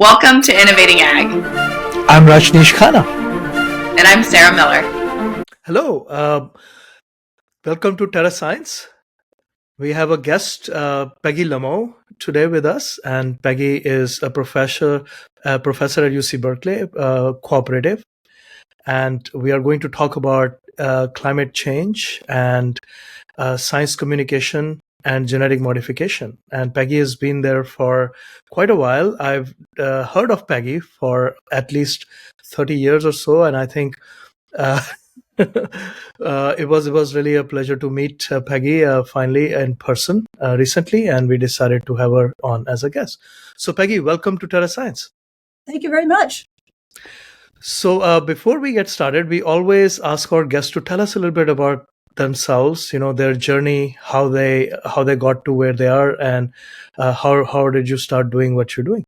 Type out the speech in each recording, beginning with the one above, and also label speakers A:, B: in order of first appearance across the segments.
A: Welcome to Innovating Ag,
B: I'm Rajnish Khanna.
A: and I'm Sarah Miller.
B: Hello. Welcome to Terra Science. We have a guest, Peggy Lemaux, today with us, and Peggy is a professor at UC Berkeley, cooperative, and we are going to talk about climate change and science communication and genetic modification. And Peggy has been there for quite a while. I've heard of Peggy for at least 30 years or so, and I think uh, it was really a pleasure to meet Peggy finally in person recently, and we decided to have her on as a guest. So, Peggy, welcome to Terra Science.
C: Thank you very much.
B: So, before we get started, we always ask our guests to tell us a little bit about themselves. Their journey, how they got to where they are, and how did you start doing what you're doing?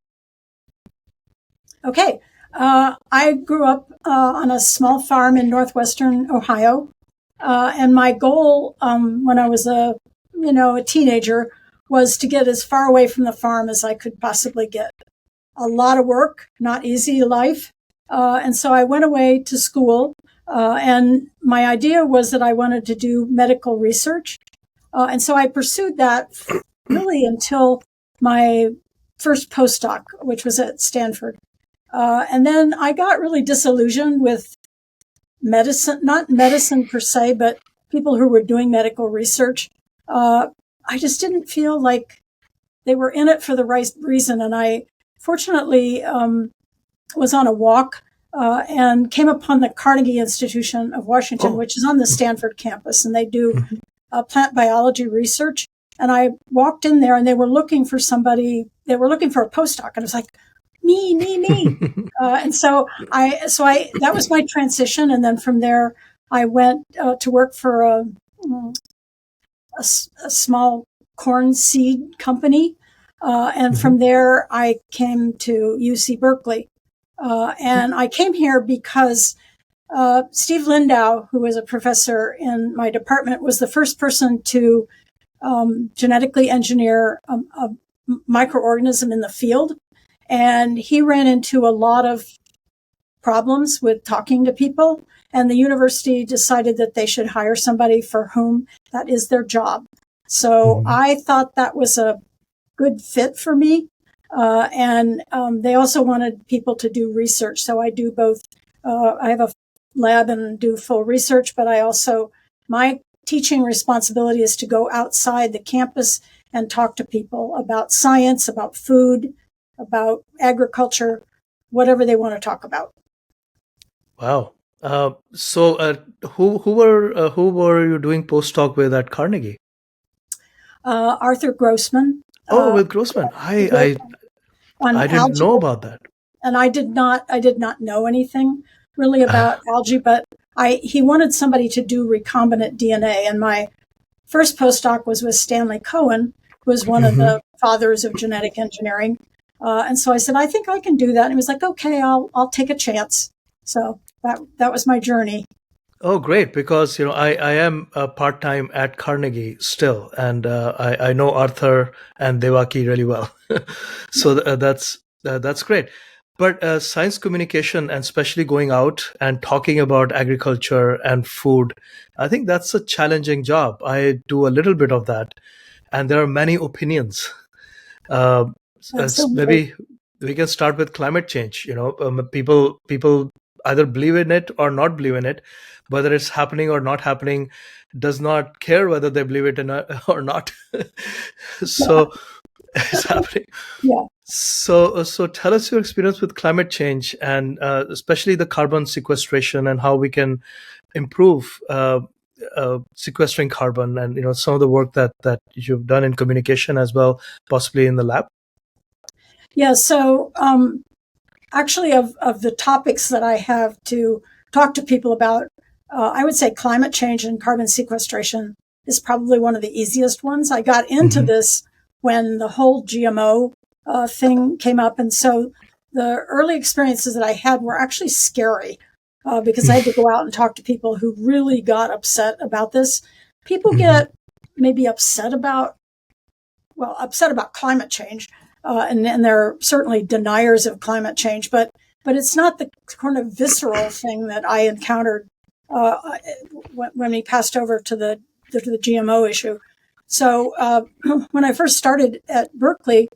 C: Okay. I grew up on a small farm in northwestern Ohio. And my goal when I was a teenager was to get as far away from the farm as I could possibly get. A lot of work, not easy life. And so I went away to school. And my idea was that I wanted to do medical research. And so I pursued that really until my first postdoc, which was at Stanford. And then I got really disillusioned with medicine, not medicine per se, but people who were doing medical research. I just didn't feel like they were in it for the right reason. And I fortunately was on a walk and came upon the Carnegie Institution of Washington, which is on the Stanford campus, and they do plant biology research. And I walked in there, and they were looking for somebody. They were looking for a postdoc, and I was like, me. And so that was my transition. And then from there, I went to work for a small corn seed company. And from there, I came to UC Berkeley. And I came here because Steve Lindau, who was a professor in my department, was the first person to genetically engineer a microorganism in the field. And he ran into a lot of problems with talking to people. And the university decided that they should hire somebody for whom that is their job. So I thought that was a good fit for me. And they also wanted people to do research. So I do both. I have a lab and do full research, but my teaching responsibility is to go outside the campus and talk to people about science, about food, about agriculture, whatever they want to talk about.
B: Wow. So, who were you doing postdoc with at Carnegie?
C: Arthur Grossman.
B: With Grossman. I didn't know about that.
C: And I did not know anything really about algae, but he wanted somebody to do recombinant DNA. And my first postdoc was with Stan Cohen, who was one of the fathers of genetic engineering. And so I said, I think I can do that. And he was like, okay, I'll take a chance. So that was my journey.
B: Oh, great! Because I am part-time at Carnegie still, and I know Arthur and Devaki really well. So that's great. But science communication, and especially going out and talking about agriculture and food, I think that's a challenging job. I do a little bit of that, and there are many opinions. Maybe we can start with climate change. People either believe in it or not believe in it. Whether it's happening or not happening does not care whether they believe it or not. So it's happening.
C: Yeah.
B: So tell us your experience with climate change, and especially the carbon sequestration, and how we can improve sequestering carbon, and some of the work that you've done in communication as well, possibly in the lab.
C: Yeah. So actually, of the topics that I have to talk to people about, I would say climate change and carbon sequestration is probably one of the easiest ones. I got into this when the whole GMO thing came up. And so the early experiences that I had were actually scary because I had to go out and talk to people who really got upset about this. People get maybe upset about climate change, and they're certainly deniers of climate change, but it's not the kind of visceral thing that I encountered when we passed over to the GMO issue. So when I first started at Berkeley,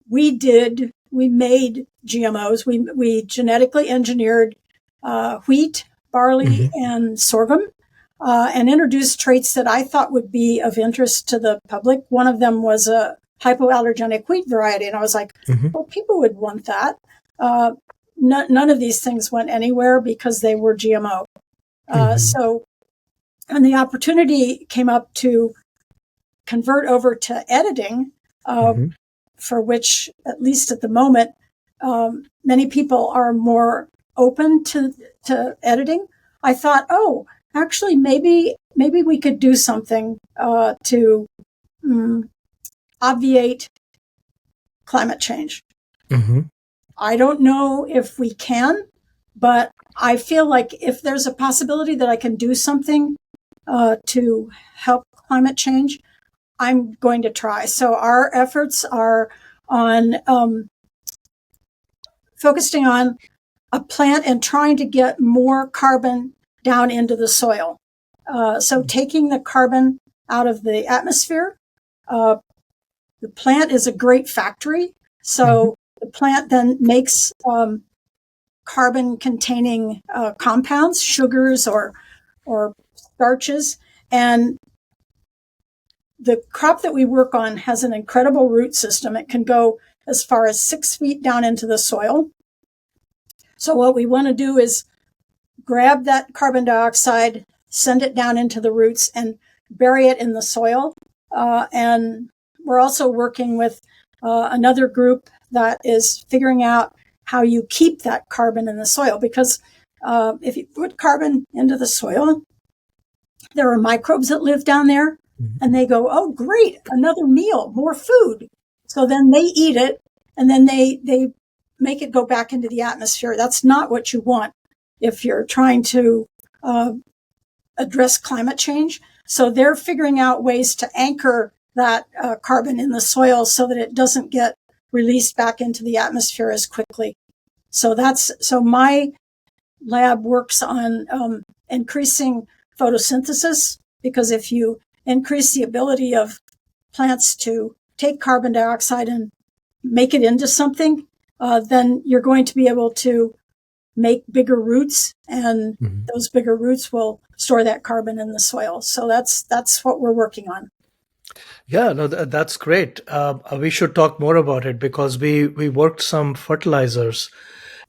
C: we made GMOs. We genetically engineered wheat, barley, and sorghum, and introduced traits that I thought would be of interest to the public. One of them was a hypoallergenic wheat variety, and I was like, well, people would want that. None of these things went anywhere because they were GMO. So, and the opportunity came up to convert over to editing, for which, at least at the moment, many people are more open to editing. I thought, oh, actually, maybe we could do something to obviate climate change. I don't know if we can, but I feel like if there's a possibility that I can do something to help climate change, I'm going to try. So our efforts are on focusing on a plant and trying to get more carbon down into the soil. So taking the carbon out of the atmosphere. The plant is a great factory. So the plant then makes carbon-containing compounds, sugars or starches, and the crop that we work on has an incredible root system. It can go as far as 6 feet down into the soil. So what we want to do is grab that carbon dioxide, send it down into the roots, and bury it in the soil. And we're also working with another group that is figuring out how you keep that carbon in the soil. Because if you put carbon into the soil, there are microbes that live down there. And they go, oh, great, another meal, more food. So then they eat it, and then they make it go back into the atmosphere. That's not what you want if you're trying to address climate change. So they're figuring out ways to anchor that carbon in the soil so that it doesn't get released back into the atmosphere as quickly. So my lab works on increasing photosynthesis, because if you increase the ability of plants to take carbon dioxide and make it into something, then you're going to be able to make bigger roots, and those bigger roots will store that carbon in the soil. So that's what we're working on.
B: Yeah, no, that's great. We should talk more about it, because we worked some fertilizers,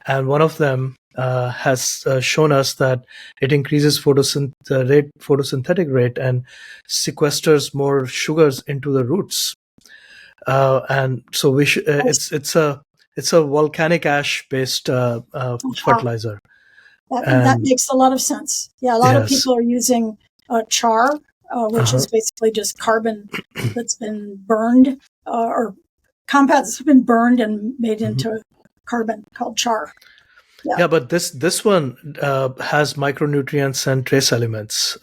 B: and one of them has shown us that it increases photosynthetic rate and sequesters more sugars into the roots. And so we should. It's a volcanic ash based fertilizer.
C: That makes a lot of sense. Yeah, a lot of people are using char, which is basically just carbon that's been burned, or compounds that's been burned and made into carbon, called char.
B: Yeah, but this one has micronutrients and trace elements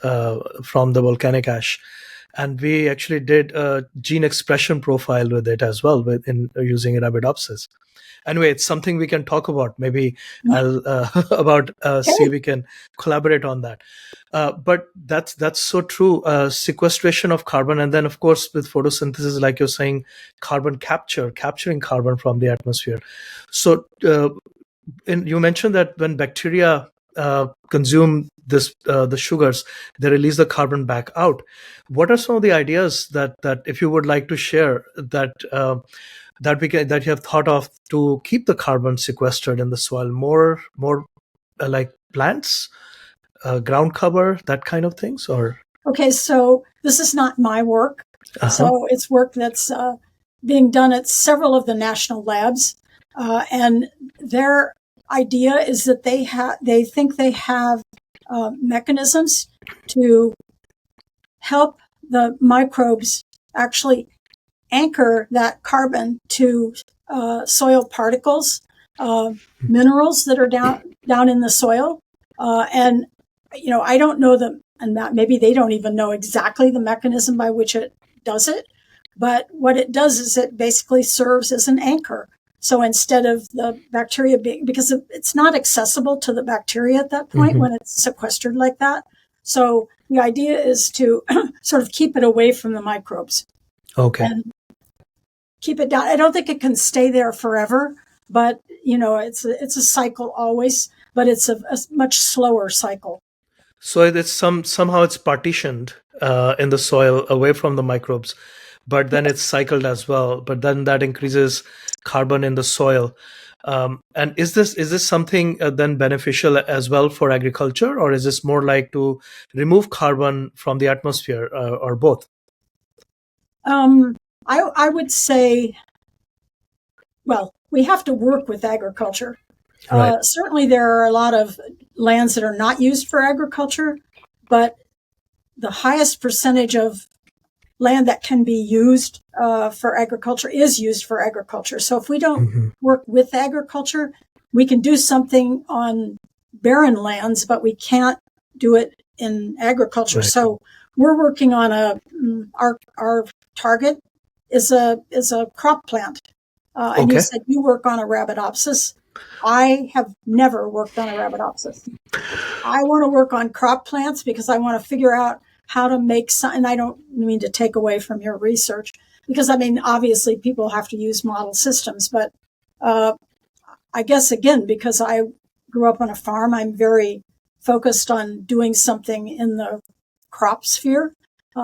B: from the volcanic ash, and we actually did a gene expression profile with it as well, in using Arabidopsis. Anyway, it's something we can talk about. Maybe I'll see if we can collaborate on that. But that's so true. Sequestration of carbon, and then of course with photosynthesis, like you're saying, capturing carbon from the atmosphere. So you mentioned that when bacteria consume the sugars, they release the carbon back out. What are some of the ideas that if you would like to share that you have thought of to keep the carbon sequestered in the soil? More like plants, ground cover, that kind of things, or?
C: Okay, so this is not my work. So it's work that's being done at several of the national labs, and their idea is that they think they have mechanisms to help the microbes actually anchor that carbon to soil particles, minerals that are down in the soil. And, I don't know them, and that maybe they don't even know exactly the mechanism by which it does it. But what it does is it basically serves as an anchor. So instead of the bacteria being, because it's not accessible to the bacteria at that point when it's sequestered like that. So the idea is to sort of keep it away from the microbes.
B: Okay.
C: And keep it down. I don't think it can stay there forever, but it's a cycle always, but it's a much slower cycle.
B: So it's somehow it's partitioned in the soil away from the microbes, but then it's cycled as well. But then that increases carbon in the soil. And is this something then beneficial as well for agriculture, or is this more like to remove carbon from the atmosphere, or both?
C: I would say, well, we have to work with agriculture.
B: Right.
C: Certainly, there are a lot of lands that are not used for agriculture, but the highest percentage of land that can be used for agriculture is used for agriculture. So if we don't work with agriculture, we can do something on barren lands, but we can't do it in agriculture.
B: Right.
C: So we're working on our target is a crop plant. And you said you work on Arabidopsis. I have never worked on Arabidopsis. I want to work on crop plants because I want to figure out how to make some, and I don't mean to take away from your research, because obviously people have to use model systems, but I guess again, because I grew up on a farm, I'm very focused on doing something in the crop sphere.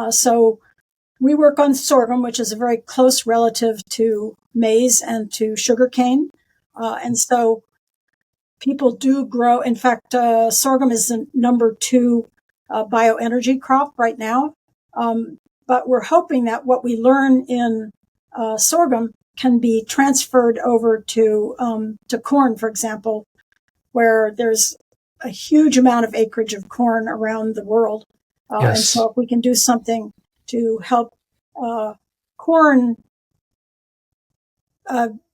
C: So we work on sorghum, which is a very close relative to maize and to sugarcane. And so people do grow. In fact, sorghum is the number 2 bioenergy crop right now. But we're hoping that what we learn in sorghum can be transferred over to corn, for example, where there's a huge amount of acreage of corn around the world. And so if we can do something to help corn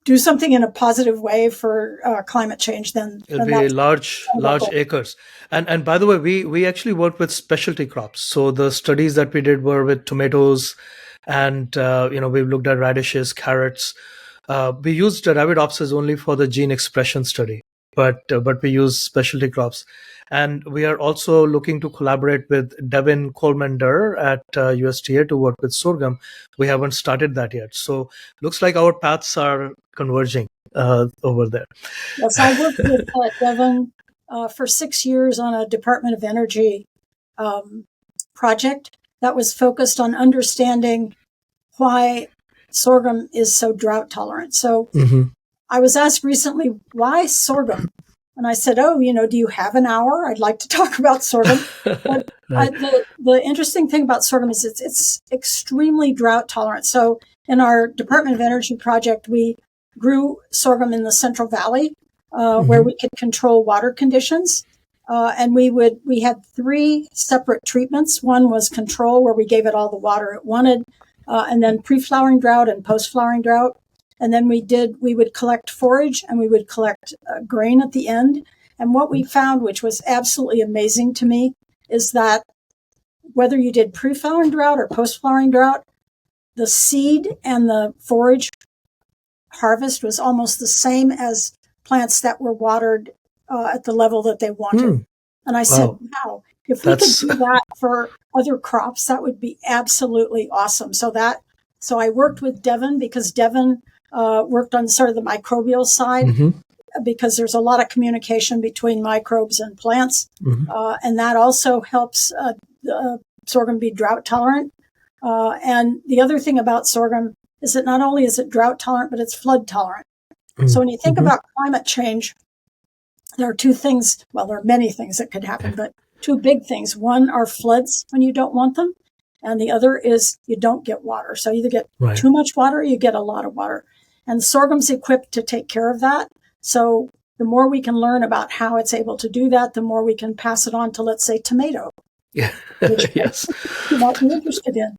C: do something in a positive way for climate change, then
B: it'll be large acres. And by the way, we actually work with specialty crops. So the studies that we did were with tomatoes, and we've looked at radishes, carrots. We used Arabidopsis only for the gene expression study, but we use specialty crops. And we are also looking to collaborate with Devin Coleman-Durr at USDA to work with sorghum. We haven't started that yet. So looks like our paths are converging over there.
C: Yes, I worked with Devin for 6 years on a Department of Energy project that was focused on understanding why sorghum is so drought tolerant. So I was asked recently, why sorghum? And I said, do you have an hour? I'd like to talk about sorghum. But the interesting thing about sorghum is it's extremely drought tolerant. So in our Department of Energy project, we grew sorghum in the Central Valley, where we could control water conditions. And we had 3 separate treatments. One was control, where we gave it all the water it wanted, and then pre-flowering drought and post-flowering drought. And then we would collect forage, and we would collect grain at the end. And what we found, which was absolutely amazing to me, is that whether you did pre-flowering drought or post-flowering drought, the seed and the forage harvest was almost the same as plants that were watered at the level that they wanted. And I said, wow, if we could do that for other crops, that would be absolutely awesome. So I worked with Devin, because Devin worked on sort of the microbial side, because there's a lot of communication between microbes and plants. And that also helps sorghum be drought tolerant. And the other thing about sorghum is that not only is it drought tolerant, but it's flood tolerant. So when you think about climate change, there are 2 things. Well, there are many things that could happen, but 2 big things. One are floods when you don't want them. And the other is you don't get water. So you either get too much water or you get a lot of water. And sorghum's equipped to take care of that. So the more we can learn about how it's able to do that, the more we can pass it on to, let's say, tomato.
B: Yeah.
C: Yes. You might be interested in.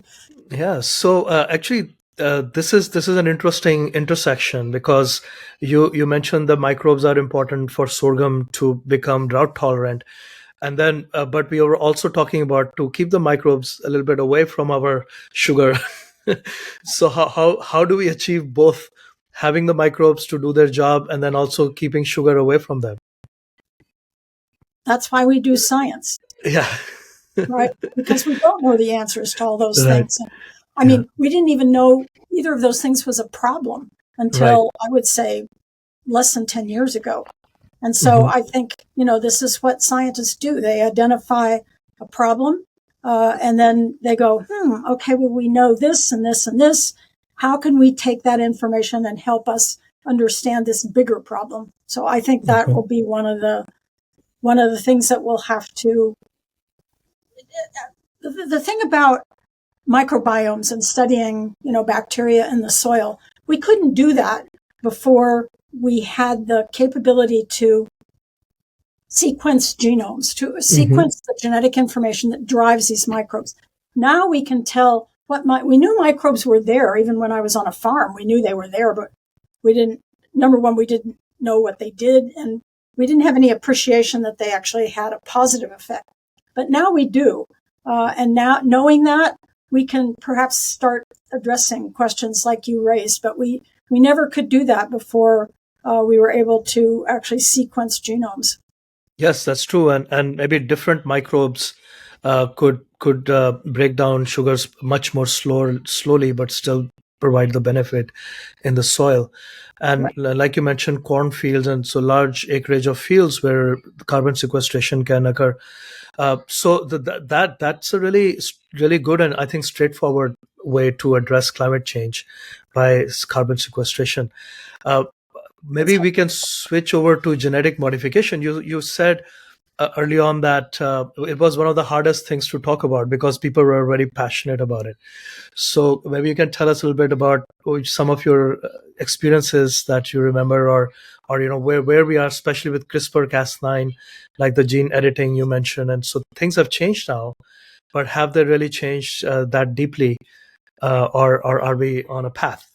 B: Yeah. So actually, this is an interesting intersection, because you mentioned the microbes are important for sorghum to become drought tolerant. And then, but we were also talking about to keep the microbes a little bit away from our sugar So how do we achieve both having the microbes to do their job and then also keeping sugar away from them?
C: That's why we do science,
B: Yeah.
C: right? Because we don't know the answers to all those
B: Right.
C: things. And, I
B: Yeah.
C: mean, we didn't even know either of those things was a problem
B: Right.
C: until I would say less than 10 years ago. And so
B: Mhm.
C: I think, this is what scientists do. They identify a problem, and then they go, okay, well, we know this and this and this. How can we take that information and help us understand this bigger problem? So I think that
B: Mhm.
C: will be one of the things that we'll have to. The thing about microbiomes and studying, bacteria in the soil, we couldn't do that before we had the capability to sequence genomes, to
B: Mhm.
C: sequence the genetic information that drives these microbes. Now we can tell we knew microbes were there even when I was on a farm. We knew they were there, but we didn't, number one, we didn't know what they did, and we didn't have any appreciation that they actually had a positive effect. But now we do. And now knowing that, we can perhaps start addressing questions like you raised, but we never could do that before we were able to actually sequence genomes.
B: Yes, that's true, and maybe different microbes could break down sugars much more slowly, but still provide the benefit in the soil. And
C: Right.
B: like you mentioned, cornfields, and so large acreage of fields where carbon sequestration can occur. So that's a really good and I think straightforward way to address climate change by carbon sequestration. Uh,
C: That's
B: Maybe we can switch over to genetic modification. You said early on that it was one of the hardest things to talk about because people were very passionate about it. So maybe you can tell us a little bit about some of your experiences that you remember, or where we are, especially with CRISPR-Cas9, like the gene editing you mentioned. And so things have changed now, but have they really changed that deeply, or are we on a path?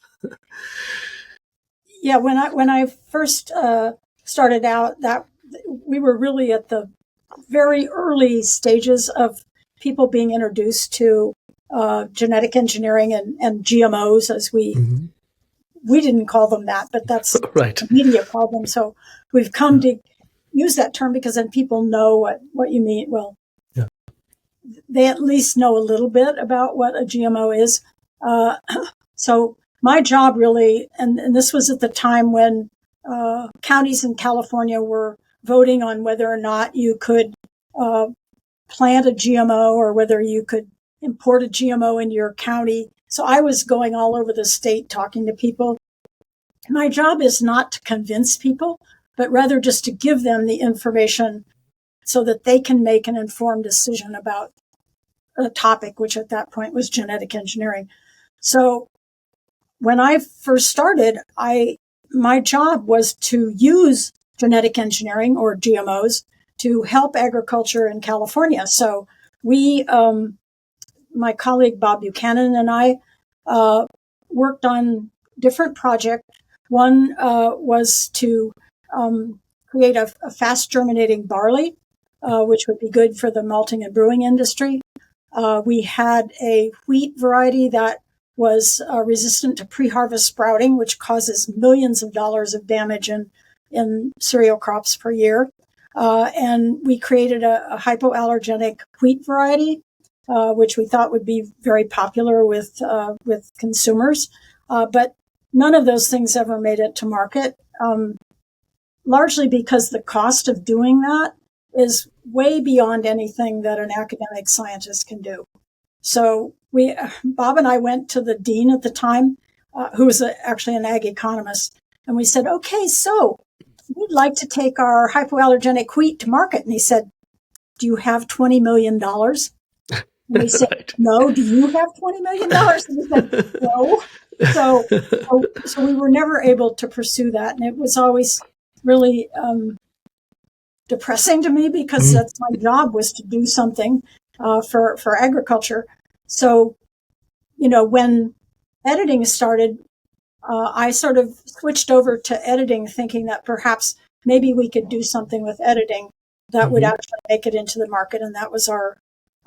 C: Yeah, when I first started out, that we were really at the very early stages of people being introduced to genetic engineering and GMOs, as
B: Mhm.
C: we didn't call them that, but that's
B: Right.
C: the media called them. So we've come to use that term because then people know what you mean. Well,
B: Yeah.
C: they at least know a little bit about what a GMO is. Uh, so my job really, and this was at the time when counties in California were voting on whether or not you could uh, plant a GMO or whether you could import a GMO into your county. So I was going all over the state talking to people. My job is not to convince people, but rather just to give them the information so that they can make an informed decision about a topic, which at that point was genetic engineering. So when I first started, my job was to use genetic engineering or GMOs to help agriculture in California. So we, my colleague Bob Buchanan and I, worked on different projects. One was to create a fast germinating barley, which would be good for the malting and brewing industry. We had a wheat variety that was resistant to pre-harvest sprouting, which causes millions of dollars of damage in cereal crops per year. And we created a hypoallergenic wheat variety, which we thought would be very popular with consumers. But none of those things ever made it to market, largely because the cost of doing that is way beyond anything that an academic scientist can do. So Bob and I went to the dean at the time, who was actually an ag economist, and we said, okay, so we'd like to take our hypoallergenic wheat to market. And he said, do you have $20 million? And we said,
B: Right.
C: no, do you have $20 million? And he said, no. So we were never able to pursue that. And it was always really depressing to me because
B: Mhm.
C: that's my job, was to do something for agriculture. So, when editing started, I sort of switched over to editing, thinking that perhaps maybe we could do something with editing that would
B: Mhm.
C: actually make it into the market. And that was our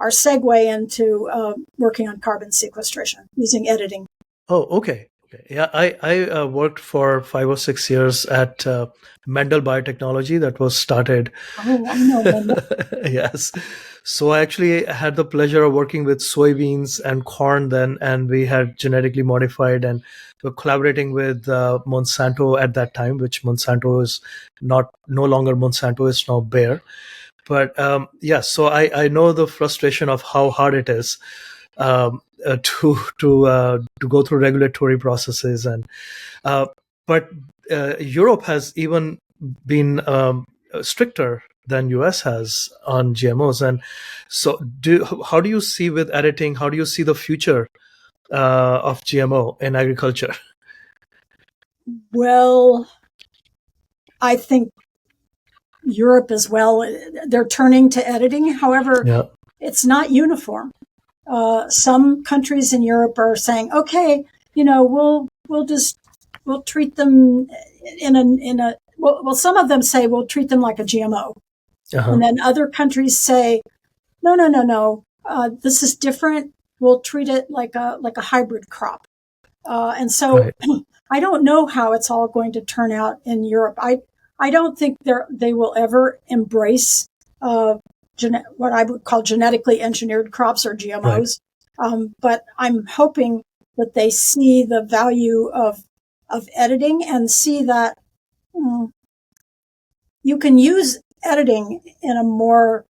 C: our segue into working on carbon sequestration using editing.
B: Oh, okay. Yeah, I worked for 5 or 6 years at Mendel Biotechnology that was started.
C: Oh, I know, Linda.
B: Yes. So I actually had the pleasure of working with soybeans and corn then, and we had genetically modified and were collaborating with Monsanto at that time, which Monsanto is no longer Monsanto, is now Bayer. But yeah, so I know the frustration of how hard it is to go through regulatory processes, and but Europe has even been stricter than US has on GMOs. And so how do you see with editing, how do you see the future of GMO in agriculture?
C: Well, I think Europe as well, they're turning to editing. However,
B: Yeah.
C: it's not uniform. Some countries in Europe are saying, okay, we'll treat them well, some of them say we'll treat them like a GMO.
B: Uh-huh.
C: And then other countries say, no, this is different. We'll treat it like a hybrid crop. And so
B: Right.
C: I don't know how it's all going to turn out in Europe. I don't think they will ever embrace what I would call genetically engineered crops or GMOs. Right. But I'm hoping that they see the value of editing and see that you can use editing in a more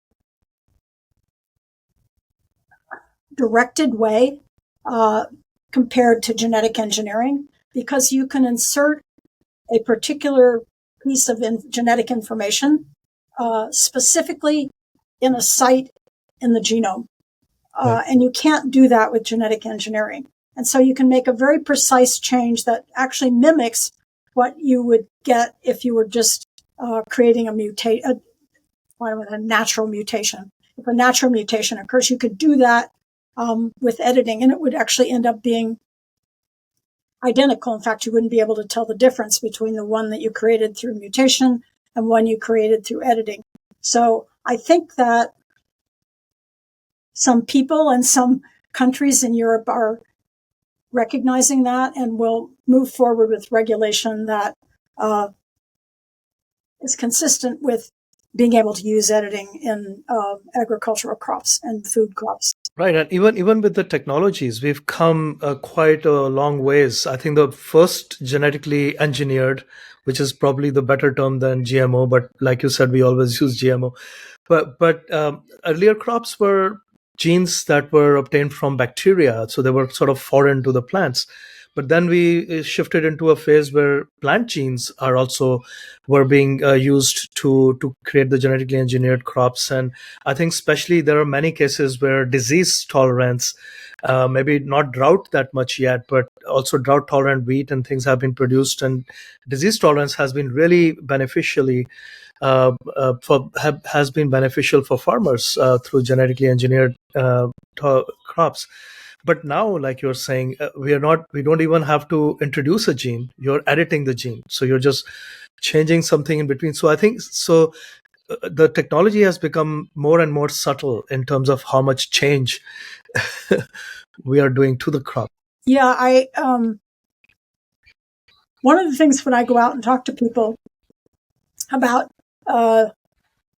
C: directed way compared to genetic engineering, because you can insert a particular piece of genetic information specifically in a site in the genome. Right. And you can't do that with genetic engineering. And so you can make a very precise change that actually mimics what you would get if you were just creating a natural mutation. If a natural mutation occurs, you could do that with editing, and it would actually end up being identical. In fact, you wouldn't be able to tell the difference between the one that you created through mutation and one you created through editing. So I think that some people and some countries in Europe are recognizing that and will move forward with regulation that is consistent with being able to use editing in agricultural crops and food crops.
B: Right, and even with the technologies, we've come quite a long ways. I think the first genetically engineered, which is probably the better term than GMO, but like you said, we always use GMO. But earlier crops were genes that were obtained from bacteria, so they were sort of foreign to the plants. But then we shifted into a phase where plant genes were being used to create the genetically engineered crops. And I think especially there are many cases where disease tolerance, maybe not drought that much yet, but also drought tolerant wheat and things have been produced, and disease tolerance has been really has been beneficial for farmers through genetically engineered crops. But now, like you're saying, we don't even have to introduce a gene. You're editing the gene, so you're just changing something in between. So I think the technology has become more and more subtle in terms of how much change we are doing to the crop.
C: Yeah, one of the things when I go out and talk to people about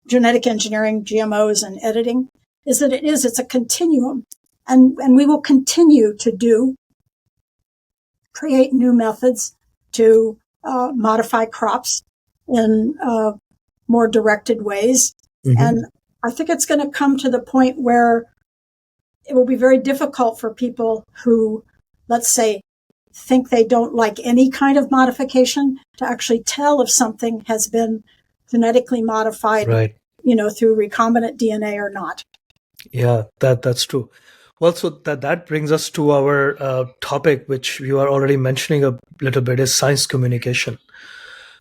C: genetic engineering, GMOs, and editing is that it's a continuum. And we will continue to create new methods to modify crops in more directed ways. Mm-hmm. And I think it's going to come to the point where it will be very difficult for people who, let's say, think they don't like any kind of modification to actually tell if something has been genetically modified, right, through recombinant DNA or not.
B: Yeah, that's true. Well, so that brings us to our topic, which you are already mentioning a little bit, is science communication.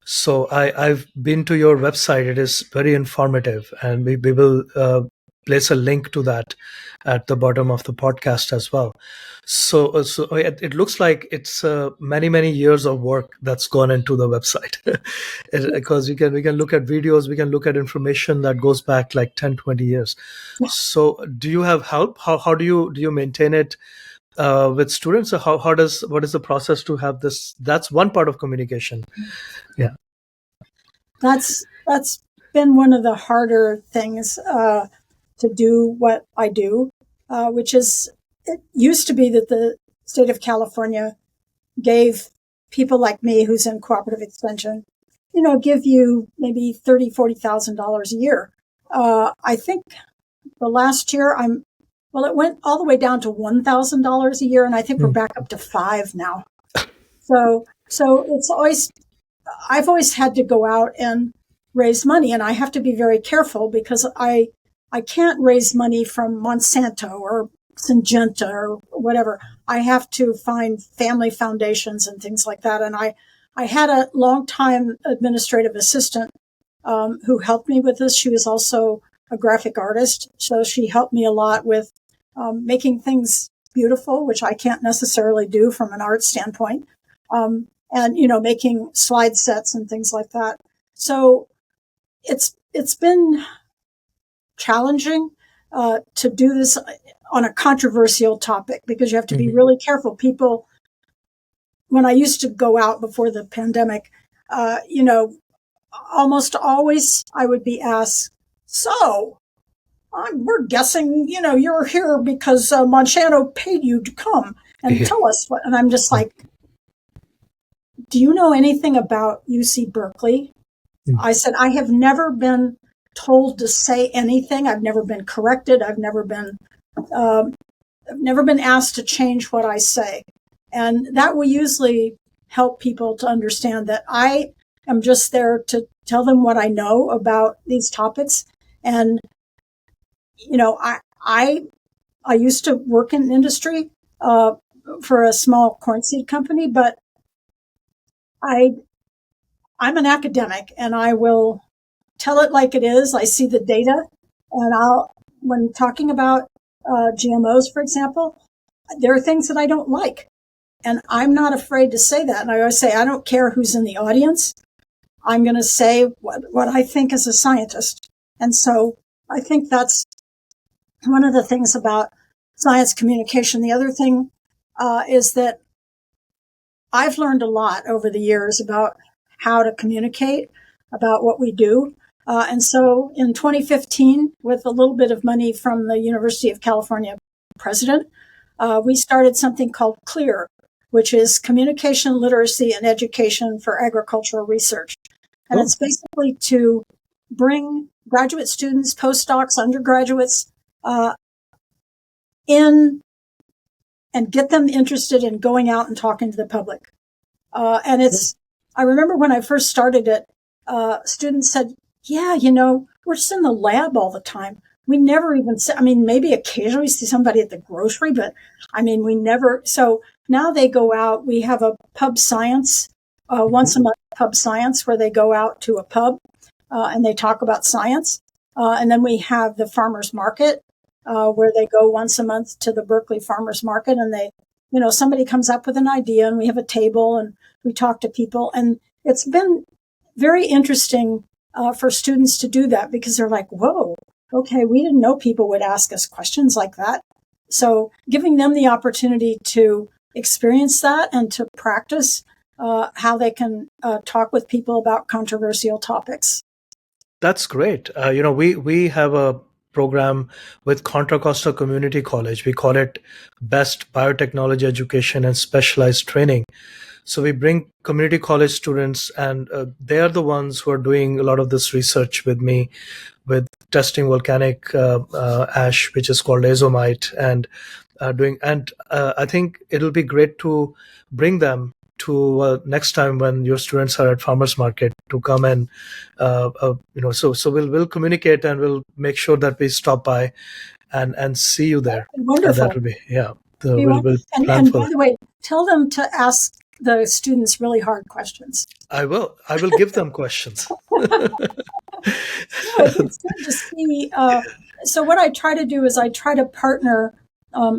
B: So I've been to your website. It is very informative, and we will place a link to that at the bottom of the podcast as well. So it looks like it's many years of work that's gone into the website, because we can look at videos, we can look at information that goes back like 10-20 years. So do you have help? How do you maintain it with students? Or what is the process to have this? That's one part of communication. Yeah,
C: That's been one of the harder things to do what I do, which is, it used to be that the state of California gave people like me who's in cooperative extension, give you maybe $30,000-$40,000 a year. I think the last year it went all the way down to $1,000 a year, and I think we're back up to $5,000 now. So I've always had to go out and raise money, and I have to be very careful because I can't raise money from Monsanto or Syngenta or whatever. I have to find family foundations and things like that. And I had a long-time administrative assistant who helped me with this. She was also a graphic artist, so she helped me a lot with making things beautiful, which I can't necessarily do from an art standpoint, and making slide sets and things like that. So it's been challenging to do this on a controversial topic, because you have to be really careful. People, when I used to go out before the pandemic, almost always I would be asked, so we're guessing, you're here because Monsanto paid you to come and tell us what, and I'm just like, do you know anything about UC Berkeley? I said, I have never been told to say anything. I've never been corrected. I've never been asked to change what I say. And that will usually help people to understand that I am just there to tell them what I know about these topics. And, I used to work in industry for a small corn seed company, but I'm an academic, and I will tell it like it is. I see the data, and when talking about GMOs, for example, there are things that I don't like, and I'm not afraid to say that. And I always say, I don't care who's in the audience. I'm going to say what I think as a scientist. And so I think that's one of the things about science communication. The other thing is that I've learned a lot over the years about how to communicate about what we do. And so in 2015, with a little bit of money from the University of California president, we started something called CLEAR, which is Communication, Literacy, and Education for Agricultural Research. And it's basically to bring graduate students, postdocs, undergraduates in and get them interested in going out and talking to the public. And I remember when I first started it, students said, yeah, we're just in the lab all the time. We never even maybe occasionally see somebody at the grocery, but we never. So now they go out. We have a pub science, once a month pub science, where they go out to a pub and they talk about science. And then we have the farmers market, where they go once a month to the Berkeley farmers market, and they, somebody comes up with an idea, and we have a table and we talk to people. And it's been very interesting for students to do that, because they're like, whoa, okay, we didn't know people would ask us questions like that. So giving them the opportunity to experience that and to practice how they can talk with people about controversial topics.
B: That's great. We have a program with Contra Costa Community College. We call it Best Biotechnology Education and Specialized Training. So we bring community college students, and they are the ones who are doing a lot of this research with me, with testing volcanic ash, which is called Azomite, and I think it'll be great to bring them to next time when your students are at farmers market to come and so we'll communicate, and we'll make sure that we stop by and see you there.
C: Wonderful.
B: That will be
C: we'll and by the way, tell them to ask the students really hard questions.
B: I will give them questions.
C: It's good to see So what I try to do is I try to partner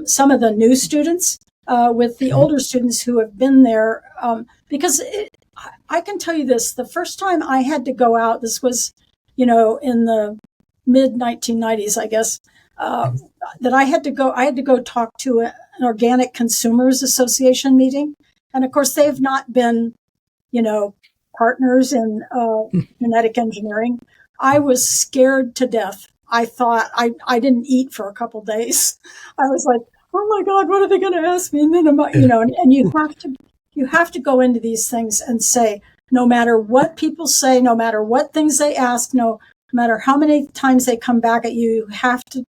C: some of the new students with the older students who have been there, because I can tell you this: the first time I had to go out, this was, in the mid 1990s, I guess, that I had to go talk to an Organic Consumers Association meeting, and of course they've not been, partners in genetic engineering. I was scared to death. I thought I didn't eat for a couple days. I was like, oh my God, what are they going to ask me? And then, and you have to go into these things and say, no matter what people say, no matter what things they ask, no matter how many times they come back at you, you have to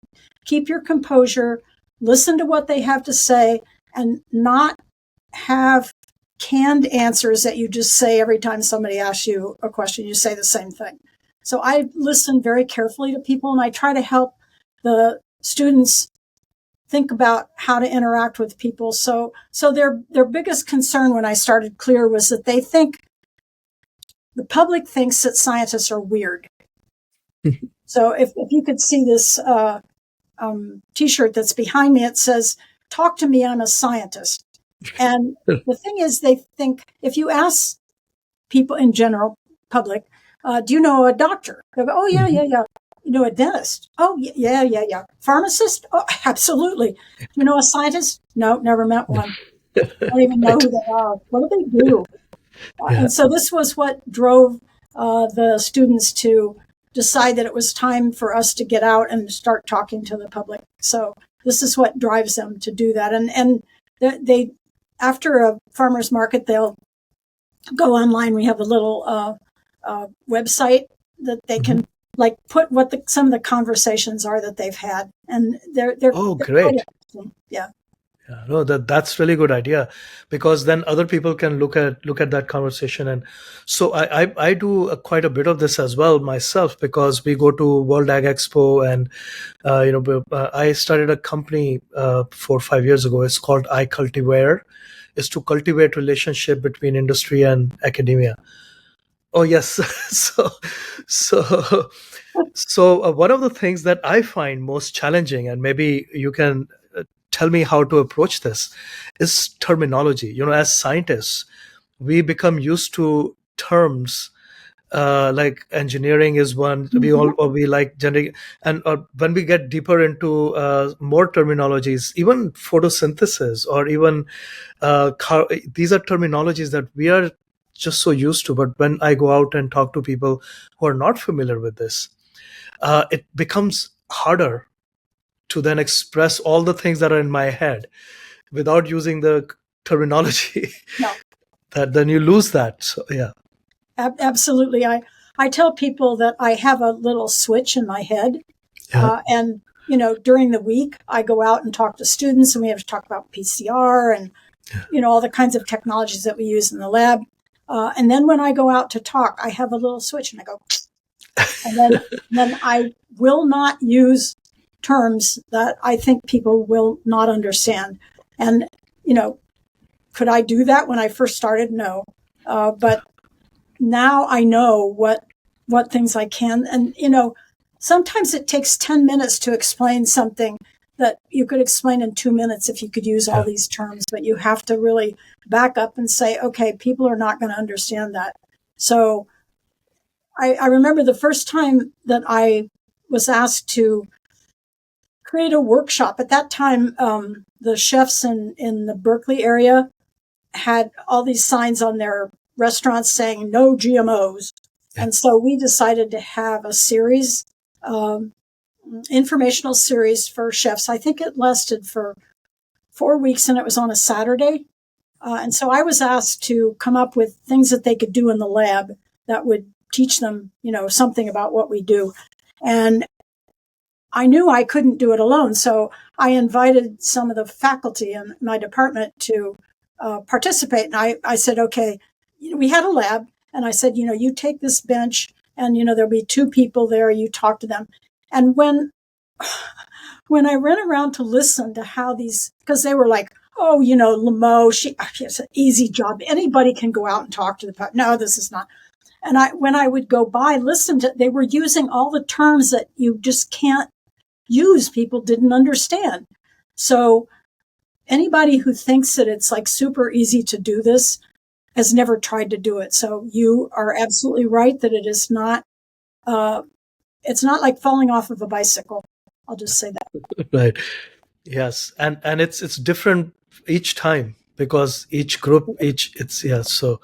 C: keep your composure, listen to what they have to say, and not have canned answers that you just say every time somebody asks you a question. You say the same thing. So I listen very carefully to people, and I try to help the students think about how to interact with people. So their biggest concern when I started CLEAR was that they think the public thinks that scientists are weird. So if you could see this T-shirt that's behind me, it says, "Talk to me, I'm a scientist." And the thing is, they think if you ask people in general, public, do you know a doctor? They go, oh, yeah. You know a dentist? Oh, yeah. Pharmacist? Oh, absolutely. You know a scientist? No, never met one. I don't even know who they are. What do they do? And so this was what drove the students to decide that it was time for us to get out and start talking to the public. So this is what drives them to do that. And they after a farmer's market, they'll go online. We have a little website that they can put what some of the conversations are that they've had, and they're
B: great.
C: Yeah.
B: No, that's really good idea, because then other people can look at that conversation. And so I do quite a bit of this as well myself, because we go to World Ag Expo, and I started a company 4 or 5 years ago. It's called i-Cultiver. Is to cultivate relationship between industry and academia. Oh yes. So one of the things that I find most challenging, and maybe you can tell me how to approach this, is terminology. As scientists, we become used to terms like engineering is one. We like generic, and when we get deeper into more terminologies, even photosynthesis, or even these are terminologies that we are just so used to. But when I go out and talk to people who are not familiar with this, it becomes harder to then express all the things that are in my head without using the terminology.
C: No.
B: That then you lose that. So yeah.
C: Absolutely. I tell people that I have a little switch in my head. And, during the week, I go out and talk to students, and we have to talk about PCR and, all the kinds of technologies that we use in the lab. And then when I go out to talk, I have a little switch, and I go, and then I will not use terms that I think people will not understand. And, could I do that when I first started? No. But now I know what things I can. And, sometimes it takes 10 minutes to explain something that you could explain in 2 minutes if you could use all these terms, but you have to really back up and say, okay, people are not going to understand that. So I remember the first time that I was asked to create a workshop. At that time, the chefs in the Berkeley area had all these signs on their restaurants saying no GMOs. And so we decided to have a series, informational series for chefs. I think it lasted for 4 weeks, and it was on a Saturday. And so I was asked to come up with things that they could do in the lab that would teach them, something about what we do. And I knew I couldn't do it alone. So I invited some of the faculty in my department to participate. And I said, okay, we had a lab. And I said, you take this bench, and, there'll be 2 people there. You talk to them. And when I ran around to listen to how these, because they were like, oh, Lemaux, she has an easy job. Anybody can go out and talk to the, no, this is not. And when I would go by, listen to, they were using all the terms that you just can't use people didn't understand. So anybody who thinks that it's like super easy to do this has never tried to do it. So you are absolutely right that it is not, it's not like falling off of a bicycle. I'll just say that.
B: Right. Yes. And it's different each time because each group, so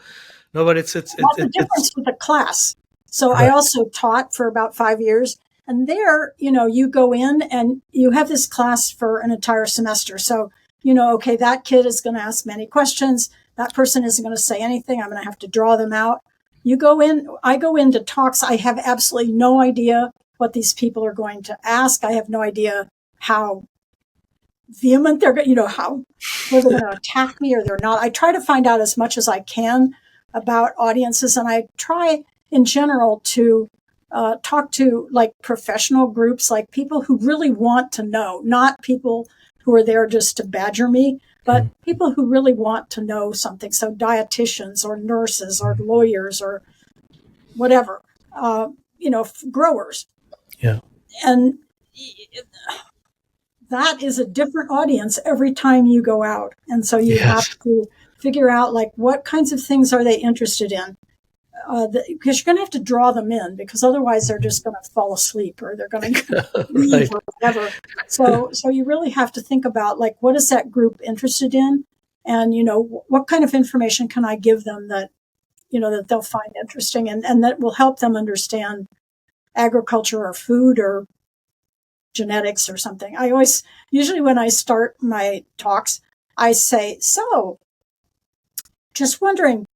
B: no, but it's
C: That's the difference with a class. So
B: right.
C: I also taught for about 5 years, and there, you go in and you have this class for an entire semester. So, okay, that kid is going to ask many questions. That person isn't going to say anything. I'm going to have to draw them out. I go into talks. I have absolutely no idea what these people are going to ask. I have no idea how vehement they're going, how whether they're going to attack me or they're not. I try to find out as much as I can about audiences, and I try in general to talk to like professional groups, like people who really want to know, not people who are there just to badger me, but people who really want to know something. So dietitians or nurses or lawyers or whatever, growers.
B: Yeah.
C: And that is a different audience every time you go out. And so you have to figure out like what kinds of things are they interested in. Because you're going to have to draw them in, because otherwise they're just going to fall asleep or they're going to leave or whatever. So you really have to think about like, what is that group interested in? And, what kind of information can I give them that, that they'll find interesting and that will help them understand agriculture or food or genetics or something. Usually when I start my talks, I say, so just wondering,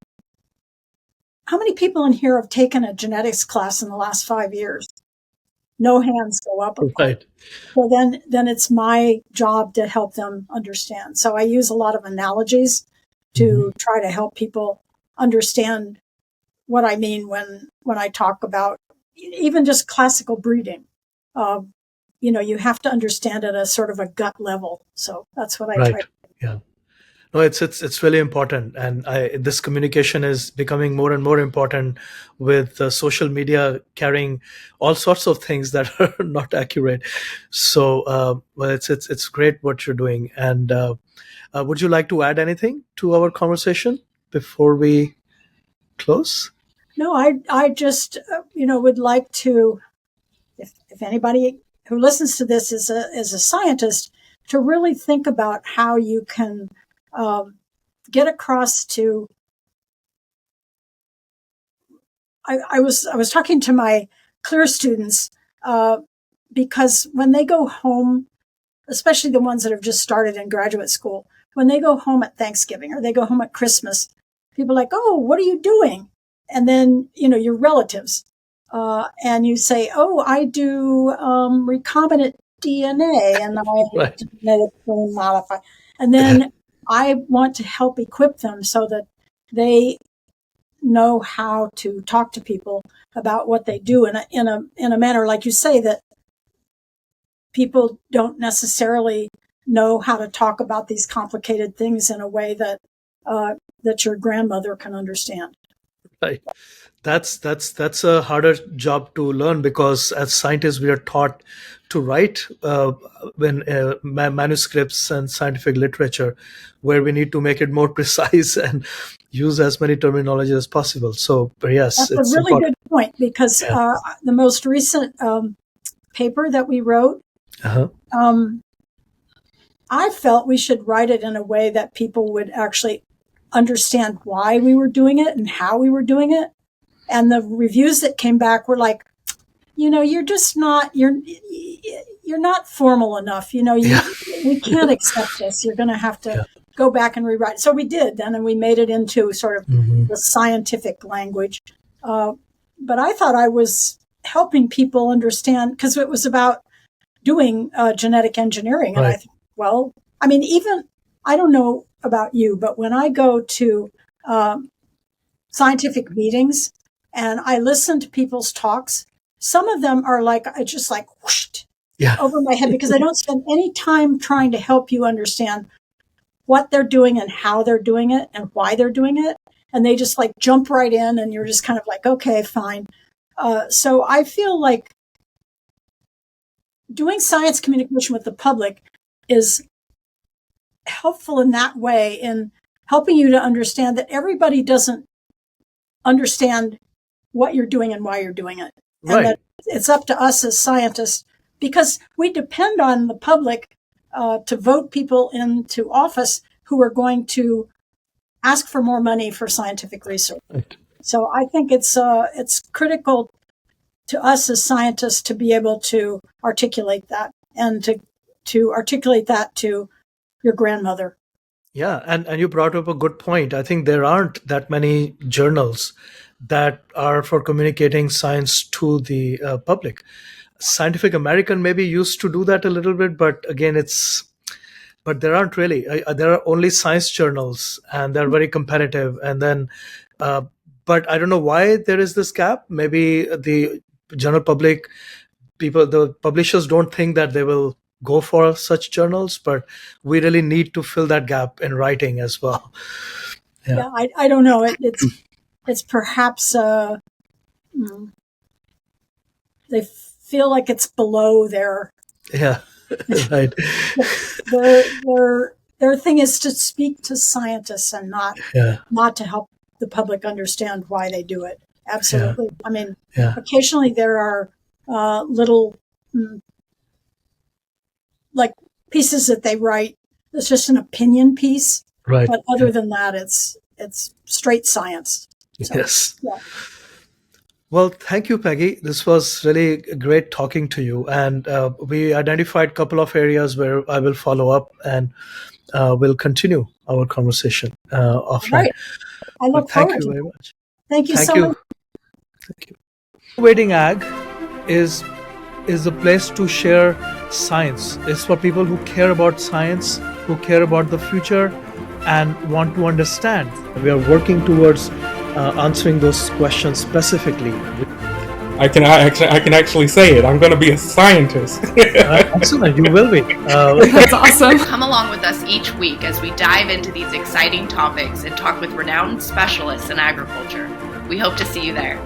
C: how many people in here have taken a genetics class in the last 5 years? No hands go up.
B: Right.
C: So then it's my job to help them understand. So I use a lot of analogies to try to help people understand what I mean when I talk about even just classical breeding. You have to understand at a sort of a gut level. So that's what I try to do.
B: Yeah. No, it's really important, and this communication is becoming more and more important with social media carrying all sorts of things that are not accurate. So, well, it's great what you're doing. And would you like to add anything to our conversation before we close?
C: No, I just would like to, if anybody who listens to this is a scientist, to really think about how you can get across to. I was talking to my CLEAR students because when they go home, especially the ones that have just started in graduate school, when they go home at Thanksgiving or they go home at Christmas, people are like, "Oh, what are you doing?" And then your relatives, and you say, "Oh, I do recombinant DNA, and I genetically modify." And then I want to help equip them so that they know how to talk to people about what they do in a manner, like you say, that people don't necessarily know how to talk about these complicated things in a way that that your grandmother can understand.
B: Right. That's a harder job to learn, because as scientists we are taught to write manuscripts and scientific literature, where we need to make it more precise and use as many terminology as possible. So yes,
C: that's
B: it's
C: a really
B: important.
C: good point, because the most recent paper that we wrote, I felt we should write it in a way that people would actually understand why we were doing it and how we were doing it. And the reviews that came back were like, you're just not, you're not formal enough. We can't accept this. You're going to have to go back and rewrite. So we did then, and we made it into sort of the scientific language. But I thought I was helping people understand, because it was about doing genetic engineering. And I thought, well, I mean, even, I don't know about you, but when I go to scientific meetings and I listen to people's talks, some of them are like, just like whoosh, over my head, because I don't spend any time trying to help you understand what they're doing and how they're doing it and why they're doing it. And they just like jump right in, and you're just kind of like, okay, fine. So I feel like doing science communication with the public is helpful in that way, in helping you to understand that everybody doesn't understand what you're doing and why you're doing it. And
B: Right.
C: that it's up to us as scientists, because we depend on the public to vote people into office who are going to ask for more money for scientific research.
B: Right.
C: So I think it's critical to us as scientists to be able to articulate that, and to articulate that to your grandmother.
B: Yeah, and you brought up a good point. I think there aren't that many journals that are for communicating science to the public. Scientific American maybe used to do that a little bit, but again, but there aren't really. There are only science journals, and they're very competitive. And then, but I don't know why there is this gap. Maybe the general public, the publishers don't think that they will go for such journals, but we really need to fill that gap in writing as well.
C: Yeah, I don't know. It's perhaps they feel like it's below their
B: Yeah, right.
C: their thing is to speak to scientists and not to help the public understand why they do it. Absolutely. I mean, occasionally there are little like pieces that they write. It's just an opinion piece,
B: Right.
C: but other than that, it's straight science. So,
B: Yes.
C: Yeah.
B: Well, thank you, Peggy. This was really great talking to you. And we identified a couple of areas where I will follow up, and we'll continue our conversation offline.
C: Right. I look
B: Thank
C: forward
B: you
C: to
B: very
C: it.
B: much.
C: Thank you
B: Thank
C: so
B: you.
C: much.
B: Thank you. Innovating Ag is a place to share science. It's for people who care about science, who care about the future, and want to understand. We are working towards answering those questions specifically.
D: I can actually say it. I'm going to be a scientist.
B: Excellent, you will be.
A: That's awesome. Come along with us each week as we dive into these exciting topics and talk with renowned specialists in agriculture. We hope to see you there.